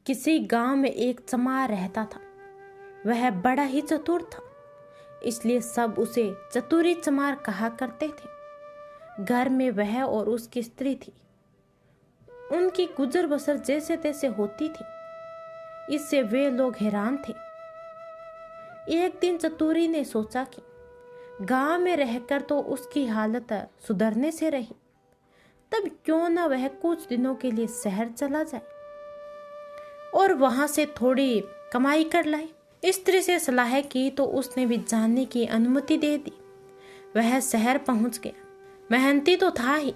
किसी गांव में एक चमार रहता था। वह बड़ा ही चतुर था, इसलिए सब उसे चतुरी चमार कहा करते थे। घर में वह और उसकी स्त्री थी। उनकी गुजर बसर जैसे तैसे होती थी, इससे वे लोग हैरान थे। एक दिन चतुरी ने सोचा कि गांव में रहकर तो उसकी हालत सुधरने से रही, तब क्यों न वह कुछ दिनों के लिए शहर चला जाए और वहां से थोड़ी कमाई कर लाए। स्त्री से सलाह की तो उसने भी जाने की अनुमति दे दी। वह शहर पहुंच गया। मेहनती तो था ही,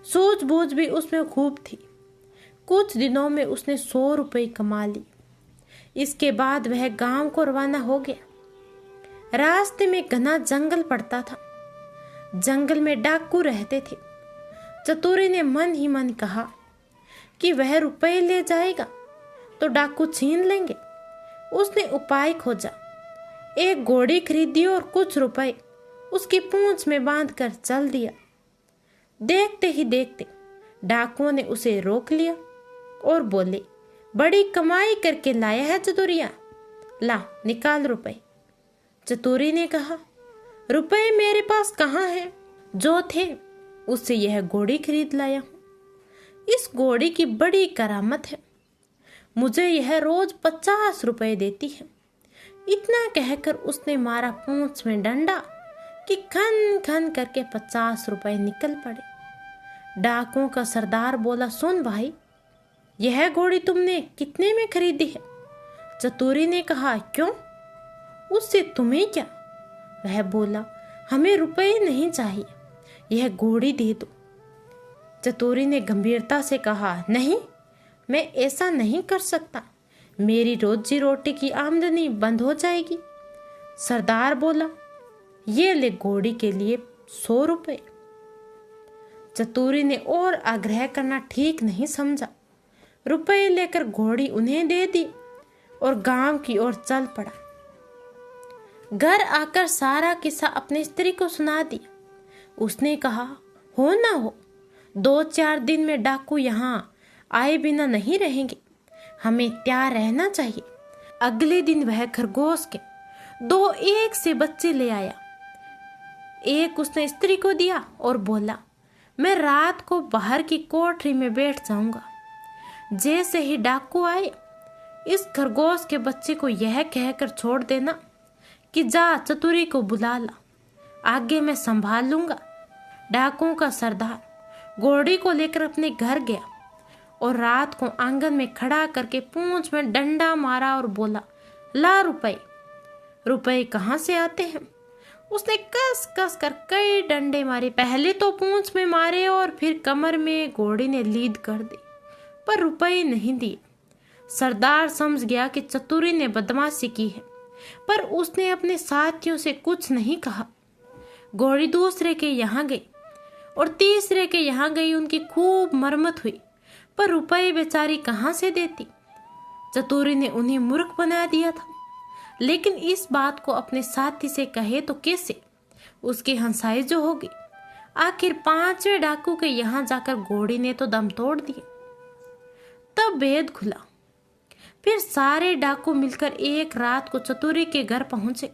सूझबूझ भी उसमें खूब थी। कुछ दिनों में उसने 100 रुपये कमा ली। इसके बाद वह गांव को रवाना हो गया। रास्ते में घना जंगल पड़ता था। जंगल में डाकू रहते थे। चतुरी ने मन ही मन कहा कि वह रुपए ले जाएगा तो डाकू छीन लेंगे। उसने उपाय खोजा। एक घोड़ी खरीदी और कुछ रुपए उसकी पूंछ में बांधकर चल दिया। देखते ही देखते डाकुओं ने उसे रोक लिया और बोले, बड़ी कमाई करके लाया है चतुरिया, ला निकाल रुपए। चतुरी ने कहा, रुपए मेरे पास कहाँ है? जो थे उससे यह घोड़ी खरीद लाया हूं। इस घोड़ी की बड़ी करामत है, मुझे यह रोज 50 रुपए देती है। इतना कहकर उसने मारा पूंछ में डंडा कि खन खन करके 50 रुपए निकल पड़े। डाकुओं का सरदार बोला, सुन भाई, यह घोड़ी तुमने कितने में खरीदी है? चतुरी ने कहा, क्यों, उससे तुम्हें क्या? वह बोला, हमें रुपए नहीं चाहिए, यह घोड़ी दे दो। चतुरी ने गंभीरता से कहा, नहीं, मैं ऐसा नहीं कर सकता, मेरी रोजी रोटी की आमदनी बंद हो जाएगी। सरदार बोला, ये ले घोड़ी के लिए 100 रुपए। चतुरी ने और आग्रह करना ठीक नहीं समझा। रुपए लेकर घोड़ी उन्हें दे दी और गांव की ओर चल पड़ा। घर आकर सारा किस्सा अपनी स्त्री को सुना दिया। उसने कहा, हो ना हो, 2-4 दिन में डाकू यहाँ आए बिना नहीं रहेंगे, हमें तैयार रहना चाहिए। अगले दिन वह खरगोश के 2 एक से बच्चे ले आया। एक उसने स्त्री को दिया और बोला, मैं रात को बाहर की कोठरी में बैठ जाऊंगा। जैसे ही डाकू आए, इस खरगोश के बच्चे को यह कहकर छोड़ देना कि जा चतुरी को बुला ला, आगे मैं संभाल लूंगा। डाकुओं का सरदार घोड़ी को लेकर अपने घर गया और रात को आंगन में खड़ा करके पूंछ में डंडा मारा और बोला, ला रुपए। रुपए कहाँ से आते हैं? उसने कस कस कर कई डंडे मारे। पहले तो पूंछ में मारे और फिर कमर में। घोड़ी ने लीद कर दी, पर रुपए नहीं दिए। सरदार समझ गया कि चतुरी ने बदमाशी की है, पर उसने अपने साथियों से कुछ नहीं कहा। घोड़ी दूसरे के यहाँ गई और तीसरे के यहाँ गई। उनकी खूब मरम्मत हुई, पर रुपए बेचारी कहाँ से देती? चतुरी ने उन्हें मूर्ख बना दिया था, लेकिन इस बात को अपने साथी से कहे तो कैसे? उसकी हंसाई जो होगी। आखिर 5वें डाकू के यहाँ जाकर घोड़ी ने तो दम तोड़ दिया। तब भेद खुला। फिर सारे डाकू मिलकर एक रात को चतुरी के घर पहुंचे।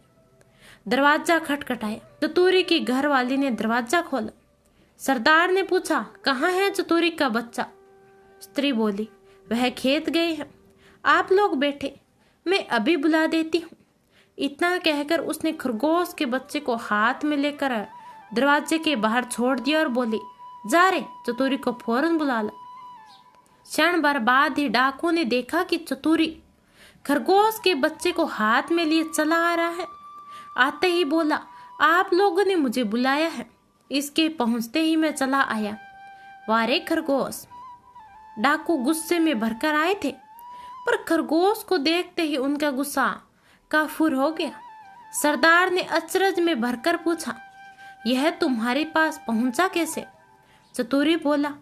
दरवाजा खटखटाया। चतुरी की घरवाली ने दरवाजा खोला। सरदार ने पूछा, कहाँ है चतुरी का बच्चा? स्त्री बोली, वह खेत गए हैं, आप लोग बैठे, मैं अभी बुला देती हूँ। इतना कहकर उसने खरगोश के बच्चे को हाथ में लेकर दरवाजे के बाहर छोड़ दिया और बोली, जा रे, चतुरी को फौरन बुला ला। क्षण भर बाद ही डाकू ने देखा कि चतुरी खरगोश के बच्चे को हाथ में लिए चला आ रहा है। आते ही बोला, आप लोगों ने मुझे बुलाया है। इसके पहुंचते ही मैं चला आया। वारे खरगोश! डाकू गुस्से में भरकर आए थे, पर खरगोश को देखते ही उनका गुस्सा काफूर हो गया। सरदार ने अचरज में भरकर पूछा, यह तुम्हारे पास पहुंचा कैसे? चतुरी बोला,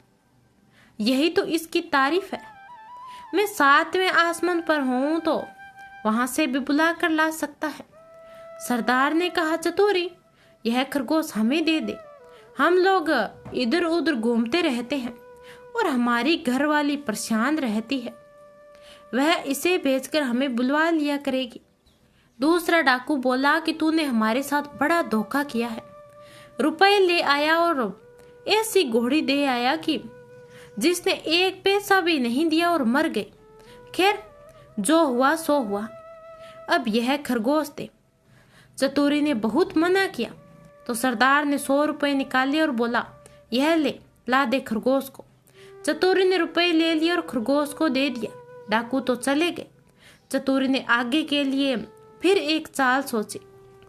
यही तो इसकी तारीफ है। मैं 7वें आसमान पर हूं तो वहां से भी बुला कर ला सकता है। सरदार ने कहा, चतुरी, यह खरगोश हमें दे दे, हम लोग इधर उधर घूमते रहते हैं और हमारी घरवाली परेशान रहती है। वह इसे बेचकर हमें बुलवा लिया करेगी। दूसरा डाकू बोला कि तूने हमारे साथ बड़ा धोखा किया है। रुपए ले आया और ऐसी घोड़ी दे आया कि जिसने एक पैसा भी नहीं दिया और मर गए। खैर, जो हुआ सो हुआ, अब यह खरगोश दे। चतुरी ने बहुत मना किया तो सरदार ने 100 रुपए निकाले और बोला, यह ले, ला दे खरगोश को। चतुरी ने रुपए ले लिए और खरगोश को दे दिया। डाकू तो चले गए। चतुरी ने आगे के लिए फिर एक चाल सोची।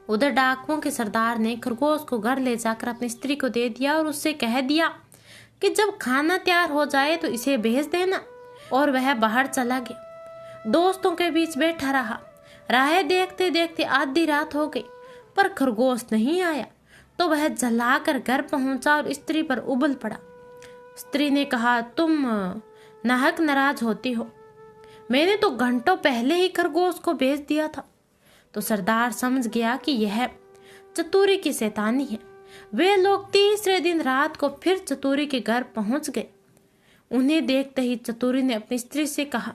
उधर डाकुओं के सरदार ने खरगोश को घर ले जाकर अपनी स्त्री को दे दिया और उससे कह दिया कि जब खाना तैयार हो जाए तो इसे भेज देना। और वह बाहर चला गया। दोस्तों के बीच बैठा रहा। राह देखते देखते आधी रात हो गई, पर खरगोश नहीं आया तो वह जलाकर घर पहुंचा और स्त्री पर उबल पड़ा। स्त्री ने कहा, तुम नाहक नाराज होती हो, मैंने तो घंटों पहले ही खरगोश को भेज दिया था। तो सरदार समझ गया कि यह चतुरी की शैतानी है। वे लोग तीसरे दिन रात को फिर चतुरी के घर पहुंच गए। उन्हें देखते ही चतुरी ने अपनी स्त्री से कहा,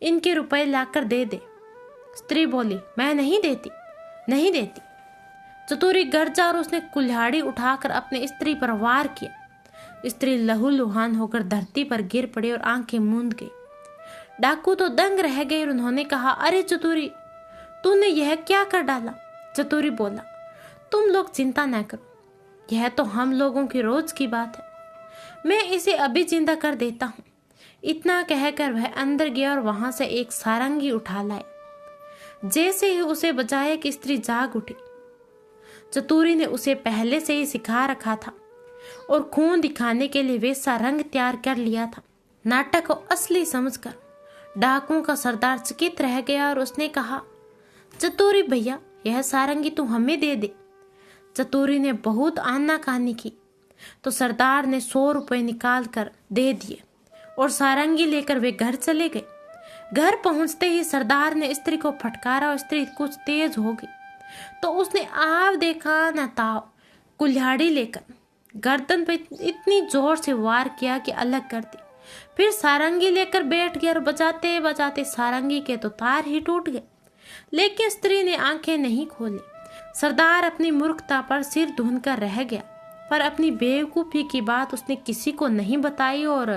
इनके रुपए लाकर दे दे। स्त्री बोली, मैं नहीं देती, नहीं देती। चतुरी घर जा और उसने कुल्हाड़ी उठाकर अपनी स्त्री पर वार किया। स्त्री लहूलुहान होकर धरती पर गिर पड़ी और आंखें मूंद गई। डाकू तो दंग रह गए और उन्होंने कहा, अरे चतुरी, तूने यह क्या कर डाला? चतुरी बोला, तुम लोग चिंता न करो, यह तो हम लोगों की रोज की बात है, मैं इसे अभी जिंदा कर देता हूँ। इतना कहकर वह अंदर गया और वहां से एक सारंगी उठा लाए। जैसे ही उसे बजाया कि स्त्री जाग उठी। चतुरी ने उसे पहले से ही सिखा रखा था और खून दिखाने के लिए वैसा रंग तैयार कर लिया था। नाटक को असली समझकर डाकुओं का सरदार चकित रह गया और उसने कहा, चतुरी भैया, यह सारंगी तू हमें दे दे। चतुरी ने बहुत आनाकानी की तो सरदार ने 100 रुपए निकाल कर दे दिए और सारंगी लेकर वे घर चले गए। घर पहुंचते ही सरदार ने स्त्री को फटकारा और स्त्री कुछ तेज हो गई तो उसने आव देखा न ताव कुल्हाड़ी लेकर गर्दन पे इतनी जोर से वार किया कि अलग कर दी। फिर सारंगी लेकर बैठ गया और बजाते बजाते सारंगी के तो तार ही टूट गए, लेकिन स्त्री ने आंखें नहीं खोली। सरदार अपनी मूर्खता पर सिर धुन कर रह गया, पर अपनी बेवकूफी की बात उसने किसी को नहीं बताई और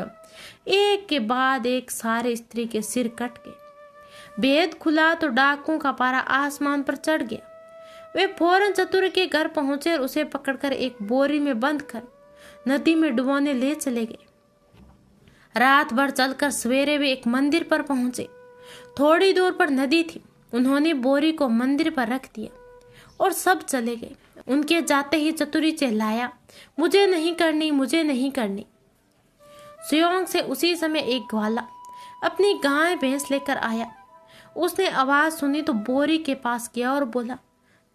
एक के बाद एक सारे स्त्री के सिर कट गए। भेद खुला तो डाकुओं का पारा आसमान पर चढ़ गया। वे फौरन चतुर के घर पहुंचे और उसे पकड़कर एक बोरी में बंद कर नदी में डुबोने ले चले गए। रात भर चलकर सवेरे वे एक मंदिर पर पहुंचे। थोड़ी दूर पर नदी थी। उन्होंने बोरी को मंदिर पर रख दिया और सब चले गए। उनके जाते ही चतुरी चिल्लाया, मुझे नहीं करनी, मुझे नहीं करनी। सुयोंग से उसी समय एक ग्वाला अपनी गाय भैंस लेकर आया। उसने आवाज सुनी तो बोरी के पास गया और बोला,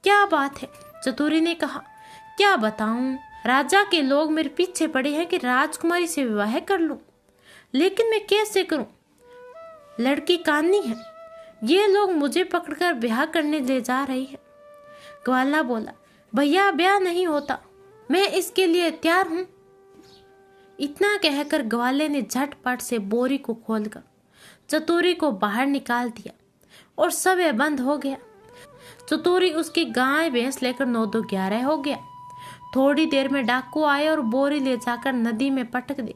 क्या बात है? चतुरी ने कहा, क्या बताऊं, राजा के लोग मेरे पीछे पड़े हैं कि राजकुमारी से विवाह कर लूं, लेकिन मैं कैसे करूं? लड़की कानी है, ये लोग मुझे पकड़कर ब्याह करने ले जा रही है। ग्वाला बोला, भैया ब्याह नहीं होता, मैं इसके लिए तैयार हूं। इतना कहकर ग्वाले ने झटपट से बोरी को खोलकर चतुरी को बाहर निकाल दिया और समय बंद हो गया। चतुरी उसकी गाय भैंस लेकर 9-11 हो गया। थोड़ी देर में डाकू आए और बोरी ले जाकर नदी में पटक दी।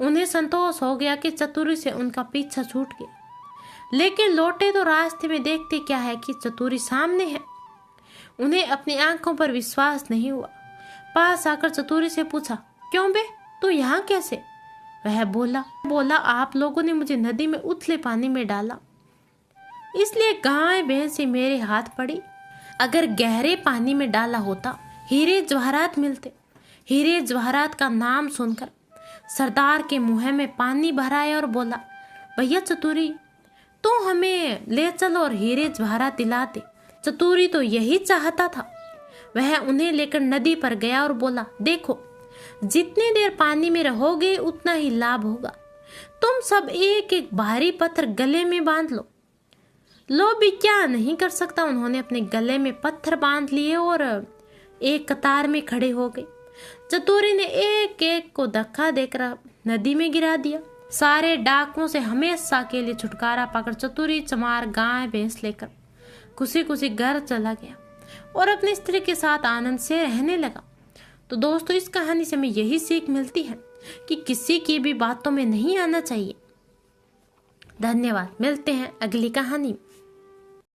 उन्हें संतोष हो गया कि चतुरी से उनका पीछा छूट गया, लेकिन लौटे तो रास्ते में देखते क्या है कि चतुरी सामने है। उन्हें अपनी आंखों पर विश्वास नहीं हुआ। पास आकर चतुरी से पूछा, क्यों बे, तू यहाँ कैसे? वह बोला आप लोगों ने मुझे नदी में उथले पानी में डाला, इसलिए गाय भैंस से मेरे हाथ पड़ी। अगर गहरे पानी में डाला होता हीरे जवाहरात मिलते। हीरे जवाहरात का नाम सुनकर सरदार के मुंह में पानी भर आया और बोला, भैया चतुरी, तू हमें ले चलो और हीरे जवाहरात दिला दे। चतुरी तो यही चाहता था। वह उन्हें लेकर नदी पर गया और बोला, देखो, जितनी देर पानी में रहोगे उतना ही लाभ होगा। तुम सब एक एक भारी पत्थर गले में बांध लो। लो भी क्या नहीं कर सकता। उन्होंने अपने गले में पत्थर बांध लिए और एक कतार में खड़े हो गए। चतुरी ने एक एक को धक्का देकर नदी में गिरा दिया। सारे डाकुओं से हमेशा के लिए छुटकारा पाकर चतुरी चमार गाय भैंस लेकर खुशी खुशी घर चला गया और अपनी स्त्री के साथ आनंद से रहने लगा। तो दोस्तों, इस कहानी से हमें यही सीख मिलती है कि किसी की भी बातों में नहीं आना चाहिए। धन्यवाद। मिलते हैं अगली कहानी में।